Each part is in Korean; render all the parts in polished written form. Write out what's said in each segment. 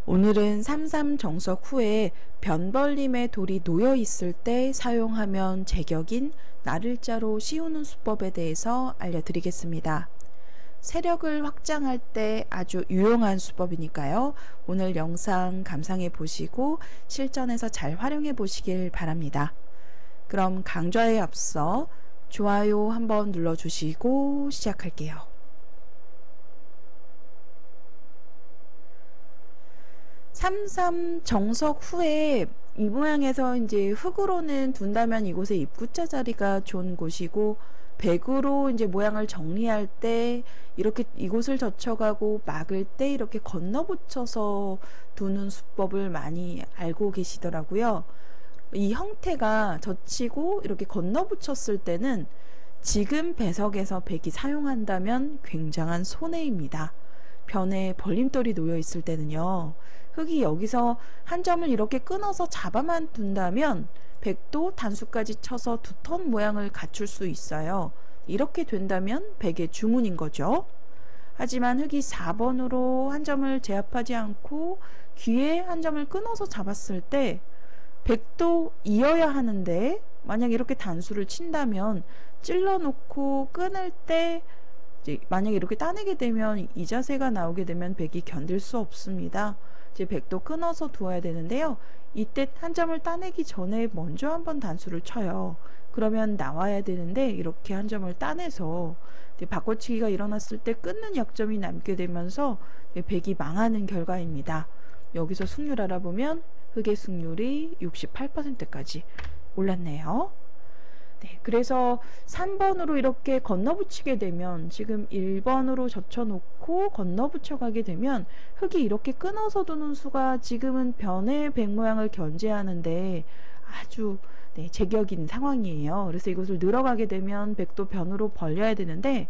오늘은 삼삼 정석 후에 변벌림의 돌이 놓여 있을 때 사용하면 제격인 나를자로 씌우는 수법에 대해서 알려드리겠습니다. 세력을 확장할 때 아주 유용한 수법이니까요. 오늘 영상 감상해 보시고 실전에서 잘 활용해 보시길 바랍니다. 그럼 강좌에 앞서 좋아요 한번 눌러주시고 시작할게요. 삼삼 정석 후에 이 모양에서 이제 흙으로는 둔다면 이곳에 입구자 자리가 좋은 곳이고, 백으로 이제 모양을 정리할 때 이렇게 이곳을 젖혀가고 막을 때 이렇게 건너 붙여서 두는 수법을 많이 알고 계시더라고요. 이 형태가 젖히고 이렇게 건너 붙였을 때는 지금 배석에서 백이 사용한다면 굉장한 손해입니다. 변에 벌림돌이 놓여 있을 때는요, 흙이 여기서 한 점을 이렇게 끊어서 잡아만 둔다면 백도 단수까지 쳐서 두 턴 모양을 갖출 수 있어요. 이렇게 된다면 백의 주문인 거죠. 하지만 흙이 4번으로 한 점을 제압하지 않고 귀에 한 점을 끊어서 잡았을 때 백도 이어야 하는데, 만약 이렇게 단수를 친다면 찔러 놓고 끊을 때 만약에 이렇게 따내게 되면 이 자세가 나오게 되면 백이 견딜 수 없습니다. 이제 백도 끊어서 두어야 되는데요. 이때 한 점을 따내기 전에 먼저 한번 단수를 쳐요. 그러면 나와야 되는데 이렇게 한 점을 따내서 바꿔치기가 일어났을 때 끊는 약점이 남게 되면서 백이 망하는 결과입니다. 여기서 승률 알아보면 흙의 승률이 68%까지 올랐네요. 네, 그래서 3번으로 이렇게 건너붙이게 되면, 지금 1번으로 젖혀놓고 건너붙여가게 되면 흙이 이렇게 끊어서 두는 수가 지금은 변의 백 모양을 견제하는데 아주 제격인 상황이에요. 그래서 이것을 늘어가게 되면 백도 변으로 벌려야 되는데,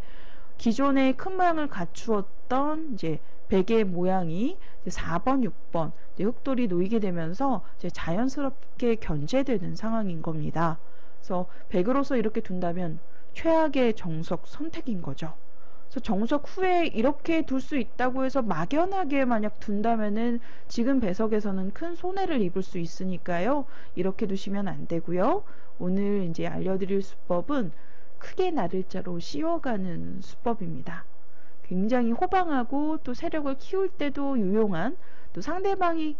기존에 큰 모양을 갖추었던 이제 백의 모양이 이제 4번, 6번 흙돌이 놓이게 되면서 이제 자연스럽게 견제되는 상황인 겁니다. 그래서 백으로서 이렇게 둔다면 최악의 정석 선택인 거죠. 그래서 정석 후에 이렇게 둘 수 있다고 해서 막연하게 만약 둔다면은 지금 배석에서는 큰 손해를 입을 수 있으니까요. 이렇게 두시면 안 되고요. 오늘 이제 알려드릴 수법은 크게 나를자로 씌워가는 수법입니다. 굉장히 호방하고 또 세력을 키울 때도 유용한, 또 상대방이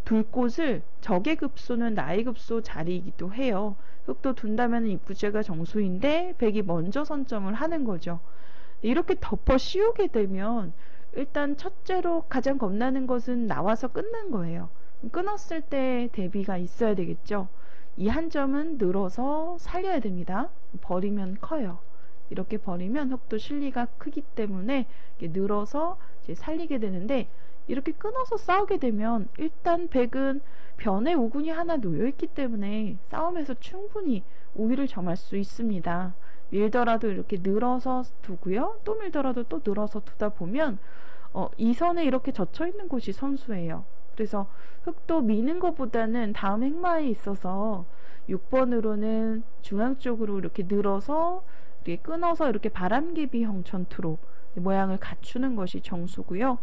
둘 곳을 적의 급소는 나의 급소 자리이기도 해요. 흙도 둔다면 입구제가 정수인데 백이 먼저 선점을 하는 거죠. 이렇게 덮어 씌우게 되면 일단 첫째로 가장 겁나는 것은 나와서 끊는 거예요. 끊었을 때 대비가 있어야 되겠죠. 이 한 점은 늘어서 살려야 됩니다. 버리면 커요. 이렇게 버리면 흙도 실리가 크기 때문에 늘어서 이제 살리게 되는데, 이렇게 끊어서 싸우게 되면 일단 백은 변에 우군이 하나 놓여있기 때문에 싸움에서 충분히 우위를 점할 수 있습니다. 밀더라도 이렇게 늘어서 두고요. 또 밀더라도 또 늘어서 두다 보면 이 선에 이렇게 젖혀있는 곳이 선수예요. 그래서 흙도 미는 것보다는 다음 행마에 있어서 6번으로는 중앙 쪽으로 이렇게 늘어서 이렇게 끊어서 이렇게 바람개비형 전투로 모양을 갖추는 것이 정수고요.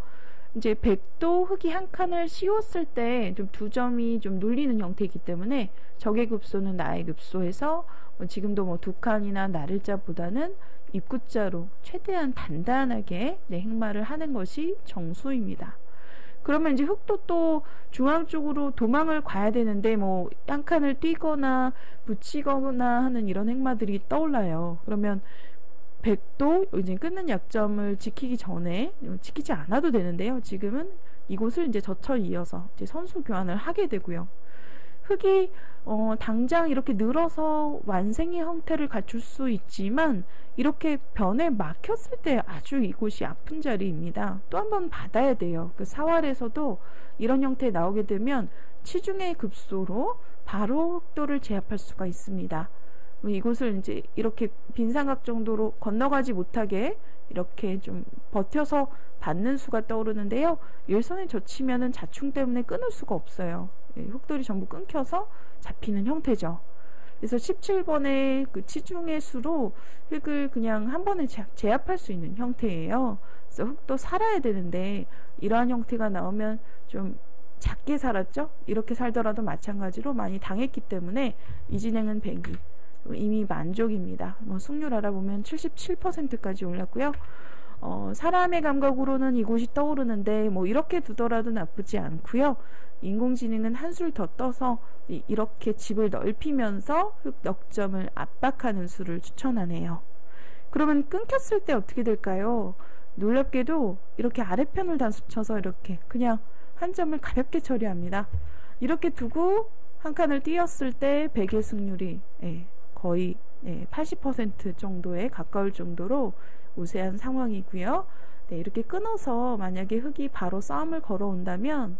이제 백도 흙이 한 칸을 씌웠을 때 좀 두 점이 좀 눌리는 형태이기 때문에 적의 급소는 나의 급소에서 지금도 뭐 두 칸이나 나를자보다는 입구자로 최대한 단단하게 행마를 하는 것이 정수입니다. 그러면 이제 흙도 또 중앙 쪽으로 도망을 가야 되는데 뭐 한 칸을 뛰거나 붙이거나 하는 이런 행마들이 떠올라요. 그러면 백도 이제 끊는 약점을 지키기 전에 지키지 않아도 되는데요. 지금은 이곳을 이제 젖혀 이어서 이제 선수 교환을 하게 되고요. 흙이 당장 이렇게 늘어서 완생의 형태를 갖출 수 있지만 이렇게 변에 막혔을 때 아주 이곳이 아픈 자리입니다. 또 한 번 받아야 돼요. 그 사활에서도 이런 형태 나오게 되면 치중의 급소로 바로 흙돌을 제압할 수가 있습니다. 이곳을 이제 이렇게 빈삼각 정도로 건너가지 못하게 이렇게 좀 버텨서 받는 수가 떠오르는데요. 일선에 젖히면은 자충 때문에 끊을 수가 없어요. 흙돌이 전부 끊겨서 잡히는 형태죠. 그래서 17번의 그 치중의 수로 흙을 그냥 한 번에 제압할 수 있는 형태예요. 그래서 흙도 살아야 되는데 이러한 형태가 나오면 좀 작게 살았죠. 이렇게 살더라도 마찬가지로 많이 당했기 때문에 이 진행은 100이 이미 만족입니다. 승률 알아보면 77%까지 올랐고요. 사람의 감각으로는 이곳이 떠오르는데 이렇게 두더라도 나쁘지 않고요. 인공지능은 한술 더 떠서 이렇게 집을 넓히면서 흙 넉점을 압박하는 수를 추천하네요. 그러면 끊겼을 때 어떻게 될까요? 놀랍게도 이렇게 아래편을 단수 쳐서 이렇게 그냥 한 점을 가볍게 처리합니다. 이렇게 두고 한 칸을 띄었을 때 100의 승률이 거의 80% 정도에 가까울 정도로 우세한 상황이고요. 이렇게 끊어서 만약에 흙이 바로 싸움을 걸어온다면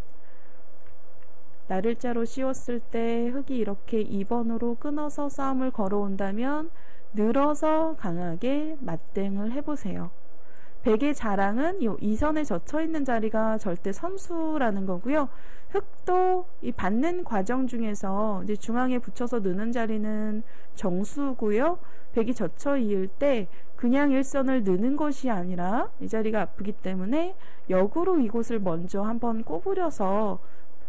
나를자로 씌웠을 때 흙이 이렇게 2번으로 끊어서 싸움을 걸어온다면 늘어서 강하게 맞대응을 해보세요. 100의 자랑은 이 2선에 젖혀있는 자리가 절대 선수라는 거고요. 흙도 이 받는 과정 중에서 이제 중앙에 붙여서 느는 자리는 정수고요. 100이 젖혀 이을 때 그냥 일선을 느는 것이 아니라 이 자리가 아프기 때문에 역으로 이곳을 먼저 한번 꼬부려서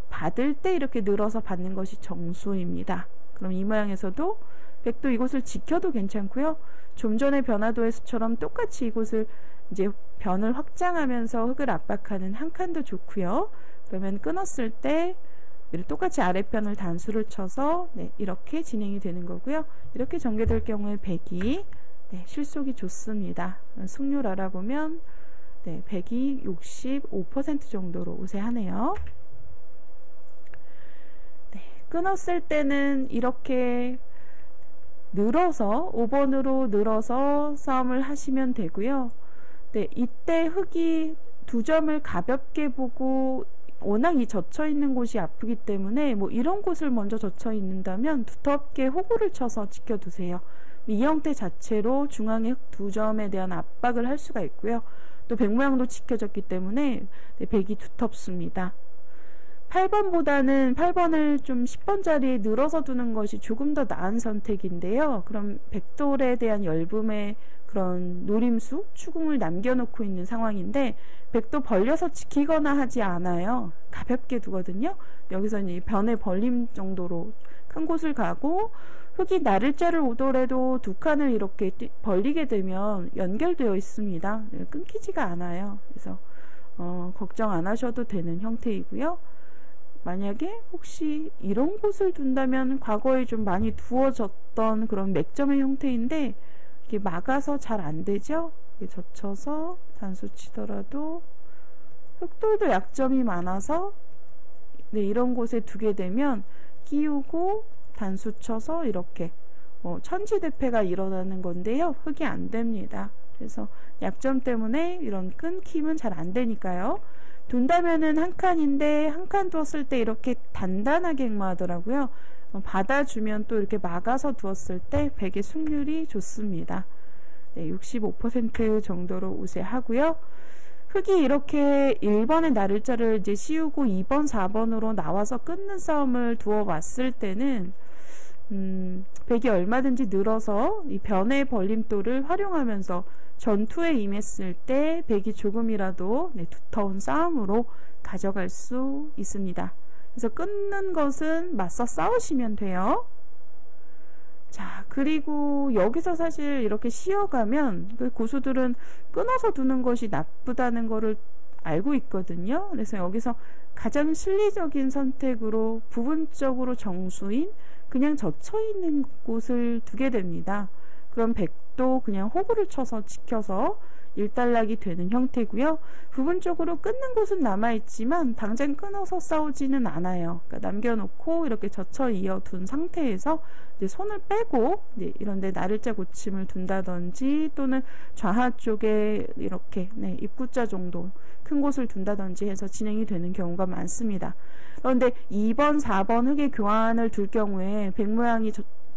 받을 때 이렇게 늘어서 받는 것이 정수입니다. 그럼 이 모양에서도 100도 이곳을 지켜도 괜찮고요. 좀 전에 변화도의 수처럼 똑같이 이곳을 이제 변을 확장하면서 흙을 압박하는 한 칸도 좋고요. 그러면 끊었을 때 똑같이 아래편을 단수를 쳐서 이렇게 진행이 되는 거고요. 이렇게 전개될 경우에 100이 실속이 좋습니다. 승률 알아보면 100이 65% 정도로 우세하네요. 끊었을 때는 이렇게 늘어서 5번으로 늘어서 싸움을 하시면 되고요. 이때 흙이 두 점을 가볍게 보고 워낙 이 젖혀 있는 곳이 아프기 때문에 이런 곳을 먼저 젖혀 있는다면 두텁게 호구를 쳐서 지켜두세요. 이 형태 자체로 중앙의 흙 두 점에 대한 압박을 할 수가 있고요. 또 100 모양도 지켜졌기 때문에 100이 두텁습니다. 8번보다는 8번을 좀 10번 자리에 늘어서 두는 것이 조금 더 나은 선택인데요. 그럼 백돌에 대한 열분의 그런 노림수, 추궁을 남겨놓고 있는 상황인데 백도 벌려서 지키거나 하지 않아요. 가볍게 두거든요. 여기서 이제 변의 벌림 정도로 큰 곳을 가고 흙이 나를자를 오더라도 두 칸을 이렇게 벌리게 되면 연결되어 있습니다. 끊기지가 않아요. 그래서 걱정 안 하셔도 되는 형태이고요. 만약에 혹시 이런 곳을 둔다면 과거에 좀 많이 두어졌던 그런 맥점의 형태인데 이게 막아서 잘 안 되죠. 젖혀서 단수 치더라도 흙돌도 약점이 많아서 이런 곳에 두게 되면 끼우고 단수 쳐서 이렇게 천지대패가 일어나는 건데요. 흙이 안 됩니다. 그래서 약점 때문에 이런 끊김은 잘 안 되니까요. 둔다면은 한 칸인데 한 칸 두었을 때 이렇게 단단하게 응모하더라고요. 받아주면 또 이렇게 막아서 두었을 때 100의 승률이 좋습니다. 65% 정도로 우세하고요. 흙이 이렇게 1번의 나를자를 이제 씌우고 2번, 4번으로 나와서 끊는 싸움을 두어 왔을 때는 100이 얼마든지 늘어서 이 변의 벌림돌을 활용하면서 전투에 임했을 때 100이 조금이라도 두터운 싸움으로 가져갈 수 있습니다. 그래서 끊는 것은 맞서 싸우시면 돼요. 자, 그리고 여기서 사실 이렇게 씌어가면 그 고수들은 끊어서 두는 것이 나쁘다는 거를 알고 있거든요. 그래서 여기서 가장 실리적인 선택으로 부분적으로 정수인 그냥 젖혀 있는 곳을 두게 됩니다. 그럼 100도 그냥 호구를 쳐서 지켜서 일단락이 되는 형태고요. 부분적으로 끊는 곳은 남아있지만 당장 끊어서 싸우지는 않아요. 그러니까 남겨놓고 이렇게 젖혀 이어둔 상태에서 이제 손을 빼고 이제 이런데 나를자 고침을 둔다든지 또는 좌하 쪽에 이렇게 입구자 정도 큰 곳을 둔다든지 해서 진행이 되는 경우가 많습니다. 그런데 2번, 4번 흙의 교환을 둘 경우에 백 모양이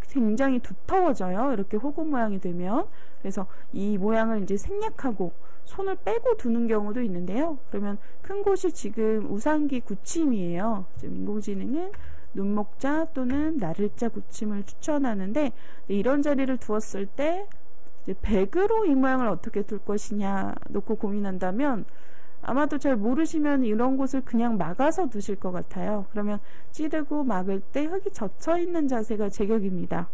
굉장히 두터워져요. 이렇게 호구 모양이 되면. 그래서 이 모양을 이제 생략하고 손을 빼고 두는 경우도 있는데요. 그러면 큰 곳이 지금 우상기 굳힘이에요. 지금 인공지능은 눈목자 또는 나를자 굳힘을 추천하는데 이런 자리를 두었을 때 이제 100으로 이 모양을 어떻게 둘 것이냐 놓고 고민한다면 아마도 잘 모르시면 이런 곳을 그냥 막아서 두실 것 같아요. 그러면 찌르고 막을 때 흙이 젖혀 있는 자세가 제격입니다.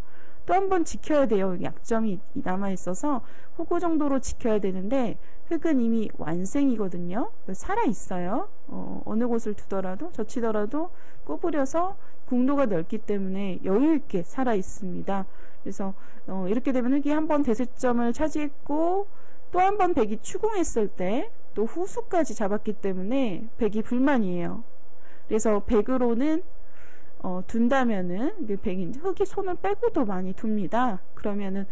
또 한 번 지켜야 돼요. 약점이 남아있어서 호구 정도로 지켜야 되는데 흙은 이미 완생이거든요. 살아있어요. 어느 곳을 두더라도 젖히더라도 구부려서 궁도가 넓기 때문에 여유있게 살아있습니다. 그래서 이렇게 되면 흙이 한 번 대세점을 차지했고 또 한 번 백이 추궁했을 때 또 후수까지 잡았기 때문에 백이 불만이에요. 그래서 백으로는 둔다면은 백이 흙이 손을 빼고도 많이 둡니다. 그러면은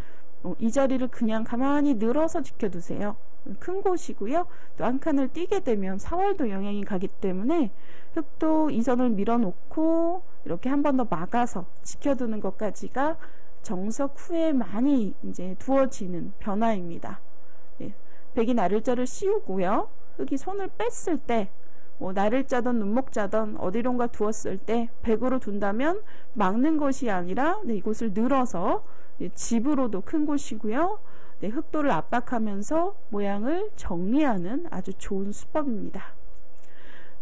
이 자리를 그냥 가만히 늘어서 지켜두세요. 큰 곳이고요. 또 한 칸을 뛰게 되면 사월도 영향이 가기 때문에 흙도 이 선을 밀어놓고 이렇게 한 번 더 막아서 지켜두는 것까지가 정석 후에 많이 이제 두어지는 변화입니다. 예. 백이 나를자를 씌우고요. 흙이 손을 뺐을 때 나를 짜던 눈목 짜던 어디론가 두었을 때 백으로 둔다면 막는 것이 아니라 이곳을 늘어서 집으로도 큰 곳이고요. 흙도를 압박하면서 모양을 정리하는 아주 좋은 수법입니다.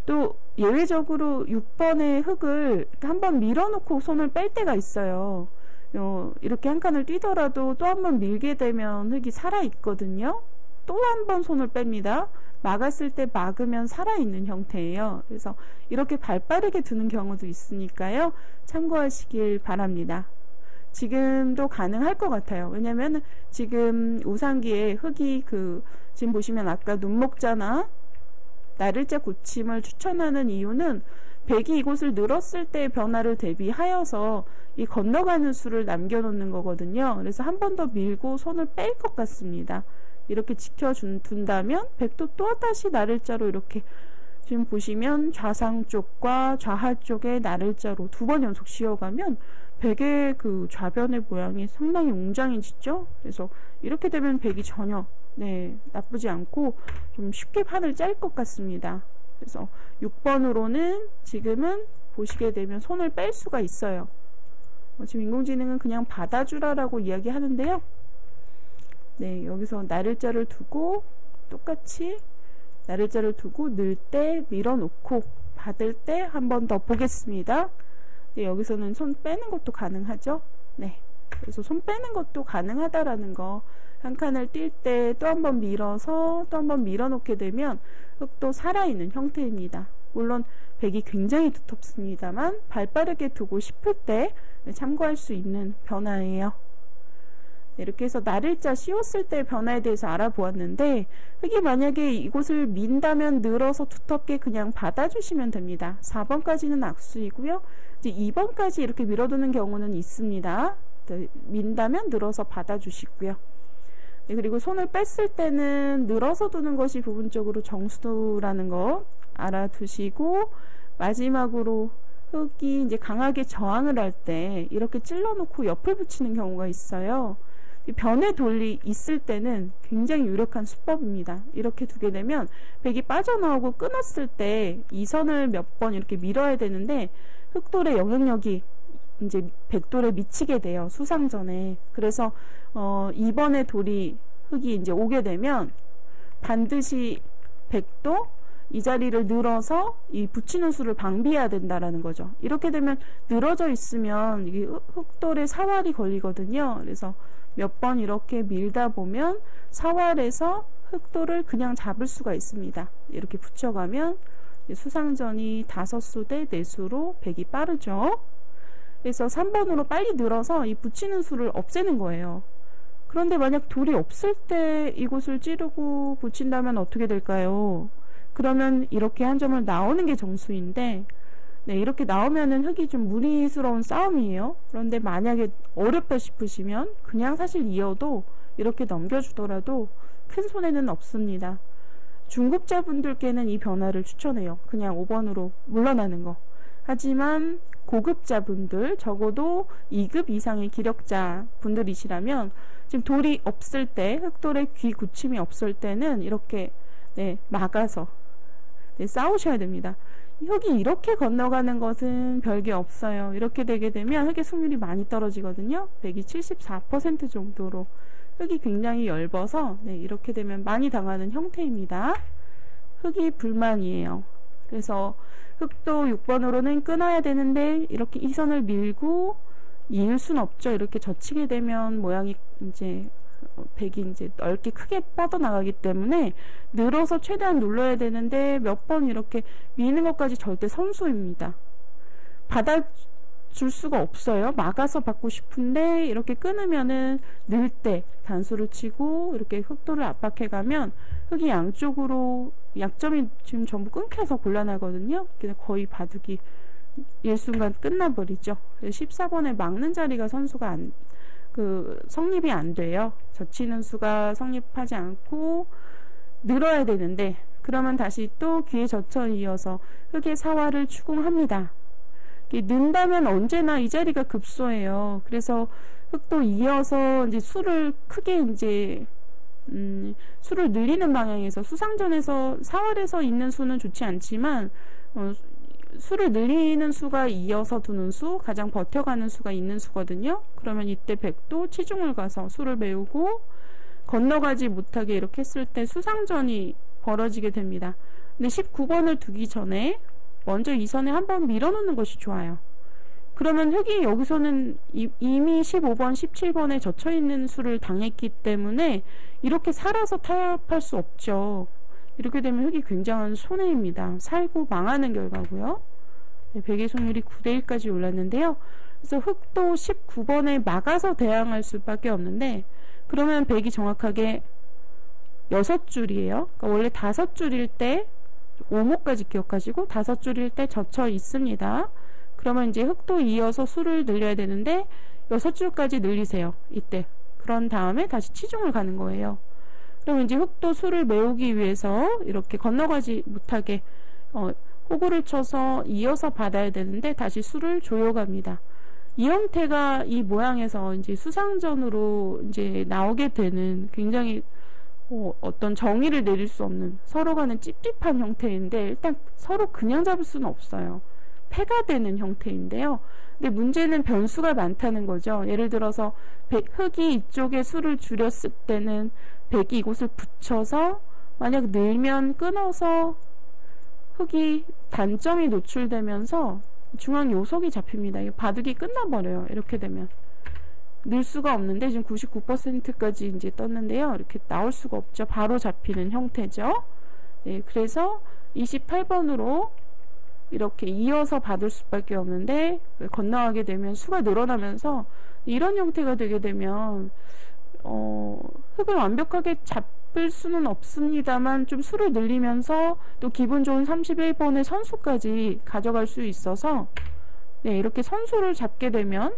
또 예외적으로 6번의 흙을 한번 밀어놓고 손을 뺄 때가 있어요. 이렇게 한 칸을 뛰더라도 또 한 번 밀게 되면 흙이 살아있거든요. 또 한 번 손을 뺍니다. 막았을 때 막으면 살아있는 형태예요. 그래서 이렇게 발빠르게 두는 경우도 있으니까요. 참고하시길 바랍니다. 지금도 가능할 것 같아요. 왜냐면 지금 우상기에 흙이 지금 보시면 아까 눈목자나 나를자 굳힘을 추천하는 이유는 백이 이곳을 늘었을 때의 변화를 대비하여서 이 건너가는 수를 남겨놓는 거거든요. 그래서 한 번 더 밀고 손을 뺄 것 같습니다. 이렇게 지켜둔다면 백도 또다시 나를자로 이렇게 지금 보시면 좌상 쪽과 좌하 쪽에 나를자로 두 번 연속 씌워가면 백의 좌변의 모양이 상당히 웅장해지죠. 그래서 이렇게 되면 백이 전혀 나쁘지 않고 좀 쉽게 판을 짤 것 같습니다. 그래서 6번으로는 지금은 보시게 되면 손을 뺄 수가 있어요. 지금 인공지능은 그냥 받아주라라고 이야기하는데요. 여기서 나를자를 두고 똑같이 나를자를 두고 늘 때 밀어놓고 받을 때 한 번 더 보겠습니다. 여기서는 손 빼는 것도 가능하죠. 그래서 손 빼는 것도 가능하다라는 거, 한 칸을 뛸 때 또 한 번 밀어서 또 한 번 밀어놓게 되면 흙도 살아있는 형태입니다. 물론 백이 굉장히 두텁습니다만 발빠르게 두고 싶을 때 참고할 수 있는 변화예요. 이렇게 해서 나를자 씌웠을 때 변화에 대해서 알아보았는데 흙이 만약에 이곳을 민다면 늘어서 두텁게 그냥 받아주시면 됩니다. 4번까지는 악수이고요. 이제 2번까지 이렇게 밀어두는 경우는 있습니다. 민다면 늘어서 받아주시고요. 그리고 손을 뺐을 때는 늘어서 두는 것이 부분적으로 정수라는 거 알아두시고, 마지막으로 흙이 이제 강하게 저항을 할 때 이렇게 찔러놓고 옆을 붙이는 경우가 있어요. 변의 돌이 있을 때는 굉장히 유력한 수법입니다. 이렇게 두게 되면 백이 빠져나오고 끊었을 때 이 선을 몇 번 이렇게 밀어야 되는데 흙돌의 영향력이 이제 백돌에 미치게 돼요. 수상전에. 그래서 2번의 돌이 흙이 이제 오게 되면 반드시 백도 이 자리를 늘어서 이 붙이는 수를 방비해야 된다라는 거죠. 이렇게 되면 늘어져 있으면 이게 흙돌에 사활이 걸리거든요. 그래서 몇 번 이렇게 밀다 보면 사활에서 흙돌을 그냥 잡을 수가 있습니다. 이렇게 붙여가면 수상전이 5수 대 4수로 백이 빠르죠. 그래서 3번으로 빨리 늘어서 이 붙이는 수를 없애는 거예요. 그런데 만약 돌이 없을 때 이곳을 찌르고 붙인다면 어떻게 될까요? 그러면 이렇게 한 점을 나오는 게 정수인데, 이렇게 나오면은 흙이 좀 무리스러운 싸움이에요. 그런데 만약에 어렵다 싶으시면 그냥 사실 이어도 이렇게 넘겨주더라도 큰 손해는 없습니다. 중급자분들께는 이 변화를 추천해요. 그냥 5번으로 물러나는 거. 하지만 고급자분들, 적어도 2급 이상의 기력자 분들이시라면 지금 돌이 없을 때, 흙돌에 귀 굳힘이 없을 때는 이렇게 막아서 싸우셔야 됩니다. 흙이 이렇게 건너가는 것은 별게 없어요. 이렇게 되게 되면 흙의 승률이 많이 떨어지거든요. 백이 74% 정도로 흙이 굉장히 얇아서 이렇게 되면 많이 당하는 형태입니다. 흙이 불만이에요. 그래서 흙도 6번으로는 끊어야 되는데 이렇게 이 선을 밀고 이을 순 없죠. 이렇게 젖히게 되면 모양이 이제 백이 이제 넓게 크게 뻗어나가기 때문에 늘어서 최대한 눌러야 되는데 몇 번 이렇게 미는 것까지 절대 선수입니다. 받아줄 수가 없어요. 막아서 받고 싶은데 이렇게 끊으면은 늘 때 단수를 치고 이렇게 흑도를 압박해 가면 흙이 양쪽으로 약점이 지금 전부 끊겨서 곤란하거든요. 거의 바둑이 일순간 끝나버리죠. 14번에 막는 자리가 선수가 성립이 안 돼요. 젖히는 수가 성립하지 않고 늘어야 되는데, 그러면 다시 또 귀에 젖혀 이어서 흙의 사활을 추궁합니다. 는다면 언제나 이 자리가 급소해요. 그래서 흙도 이어서 이제 수를 크게 이제 수를 늘리는 방향에서 수상전에서 사활에서 있는 수는 좋지 않지만 수를 늘리는 수가 이어서 두는 수, 가장 버텨가는 수가 있는 수거든요. 그러면 이때 백도 치중을 가서 수를 메우고 건너가지 못하게 이렇게 했을 때 수상전이 벌어지게 됩니다. 근데 19번을 두기 전에 먼저 이 선에 한번 밀어놓는 것이 좋아요. 그러면 흙이 여기서는 이미 15번, 17번에 젖혀있는 수를 당했기 때문에 이렇게 살아서 타협할 수 없죠. 이렇게 되면 흙이 굉장한 손해입니다. 살고 망하는 결과고요. 네, 백의 승률이 9대1까지 올랐는데요. 그래서 흙도 19번에 막아서 대항할 수밖에 없는데, 그러면 백이 정확하게 6줄이에요. 그러니까 원래 5줄일 때 5모까지 기억하시고 5줄일 때 젖혀 있습니다. 그러면 이제 흙도 이어서 수를 늘려야 되는데 6줄까지 늘리세요. 이때. 그런 다음에 다시 치중을 가는 거예요. 그럼 이제 흙도 수를 메우기 위해서 이렇게 건너가지 못하게 호구를 쳐서 이어서 받아야 되는데 다시 수를 조여갑니다. 이 형태가 이 모양에서 이제 수상전으로 이제 나오게 되는 굉장히 어떤 정의를 내릴 수 없는 서로 간에 찝찝한 형태인데, 일단 서로 그냥 잡을 수는 없어요. 패가 되는 형태인데요. 근데 문제는 변수가 많다는 거죠. 예를 들어서 흙이 이쪽에 수를 줄였을 때는 백이 이곳을 붙여서 만약 늘면 끊어서 흙이 단점이 노출되면서 중앙 요석이 잡힙니다. 바둑이 끝나버려요. 이렇게 되면 늘 수가 없는데 지금 99%까지 이제 떴는데요. 이렇게 나올 수가 없죠. 바로 잡히는 형태죠. 네, 그래서 28번으로 이렇게 이어서 받을 수밖에 없는데 건너가게 되면 수가 늘어나면서 이런 형태가 되게 되면 흙을 완벽하게 잡을 수는 없습니다만 좀 수를 늘리면서 또 기분 좋은 31번의 선수까지 가져갈 수 있어서, 네, 이렇게 선수를 잡게 되면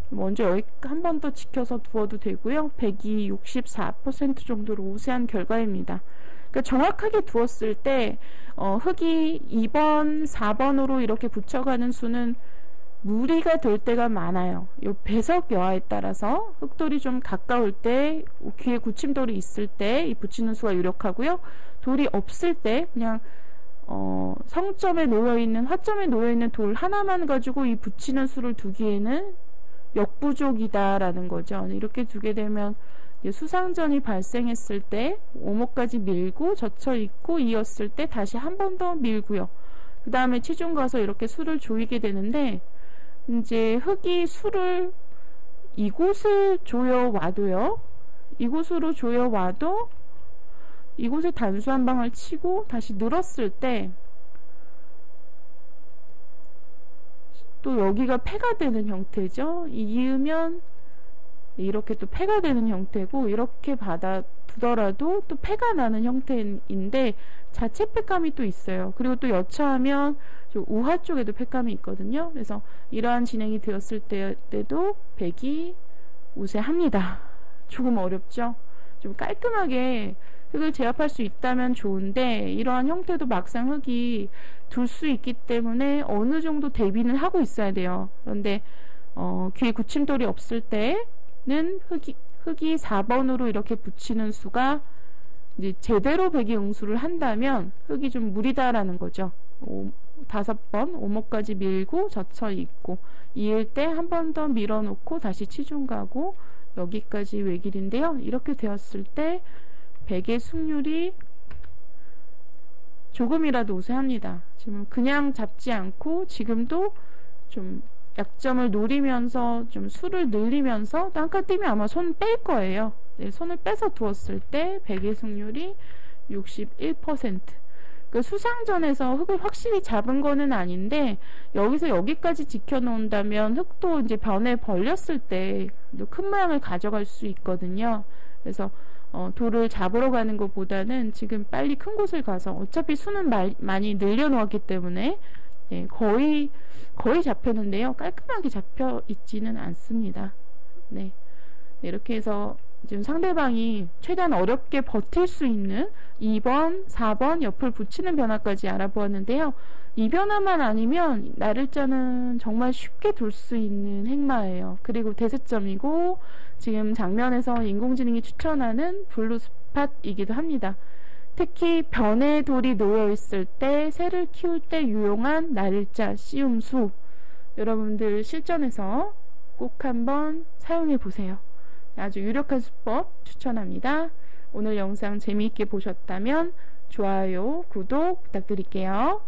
먼저 여기 한 번 더 지켜서 두어도 되고요. 백이 64% 정도로 우세한 결과입니다. 그러니까 정확하게 두었을 때 흙이 2번, 4번으로 이렇게 붙여가는 수는 무리가 될 때가 많아요. 요 배석 여하에 따라서 흙돌이 좀 가까울 때, 귀에 굳힘돌이 있을 때 이 붙이는 수가 유력하고요. 돌이 없을 때 그냥 성점에 놓여있는, 화점에 놓여있는 돌 하나만 가지고 이 붙이는 수를 두기에는 역부족이다라는 거죠. 이렇게 두게 되면 수상전이 발생했을 때 오목까지 밀고 젖혀 있고 이었을 때 다시 한 번 더 밀고요. 그 다음에 치중 가서 이렇게 수를 조이게 되는데, 이제 흙이 수를 이곳을 조여와도요. 이곳으로 조여와도 이곳에 단수 한 방을 치고 다시 늘었을 때 또 여기가 패가 되는 형태죠. 이으면 이렇게 또 패가 되는 형태고, 이렇게 받아 두더라도 또 패가 나는 형태인데 자체 패감이 또 있어요. 그리고 또 여차하면 우하 쪽에도 패감이 있거든요. 그래서 이러한 진행이 되었을 때도 백이 우세합니다. 조금 어렵죠. 좀 깔끔하게 흙을 제압할 수 있다면 좋은데, 이러한 형태도 막상 흙이 둘 수 있기 때문에 어느 정도 대비는 하고 있어야 돼요. 그런데 귀에 굳힘돌이 없을 때는 흙이 4번으로 이렇게 붙이는 수가 이제 제대로 백이 응수를 한다면 흙이 좀 무리다라는 거죠. 5번 오목까지 밀고 젖혀 있고 이을 때 한 번 더 밀어놓고 다시 치중 가고 여기까지 외길인데요. 이렇게 되었을 때 백의 승률이 조금이라도 우세합니다. 지금 그냥 잡지 않고 지금도 좀 약점을 노리면서 좀 수를 늘리면서 또 한칸 뛰면 아마 손 뺄 거예요. 네, 손을 빼서 두었을 때 백일 승률이 61%. 그 수상전에서 흙을 확실히 잡은 거는 아닌데 여기서 여기까지 지켜놓는다면 흙도 이제 변에 벌렸을 때 큰 모양을 가져갈 수 있거든요. 그래서 돌을 잡으러 가는 것보다는 지금 빨리 큰 곳을 가서 어차피 수는 많이 늘려놓았기 때문에 네, 거의 잡혔는데요. 깔끔하게 잡혀 있지는 않습니다. 네. 네, 이렇게 해서 지금 상대방이 최대한 어렵게 버틸 수 있는 2번, 4번 옆을 붙이는 변화까지 알아보았는데요. 이 변화만 아니면 나를자는 정말 쉽게 둘 수 있는 행마예요. 그리고 대세점이고 지금 장면에서 인공지능이 추천하는 블루 스팟이기도 합니다. 특히 변의 돌이 놓여 있을 때 새를 키울 때 유용한 날일자 씨움수 여러분들 실전에서 꼭 한번 사용해 보세요. 아주 유력한 수법 추천합니다. 오늘 영상 재미있게 보셨다면 좋아요, 구독 부탁드릴게요.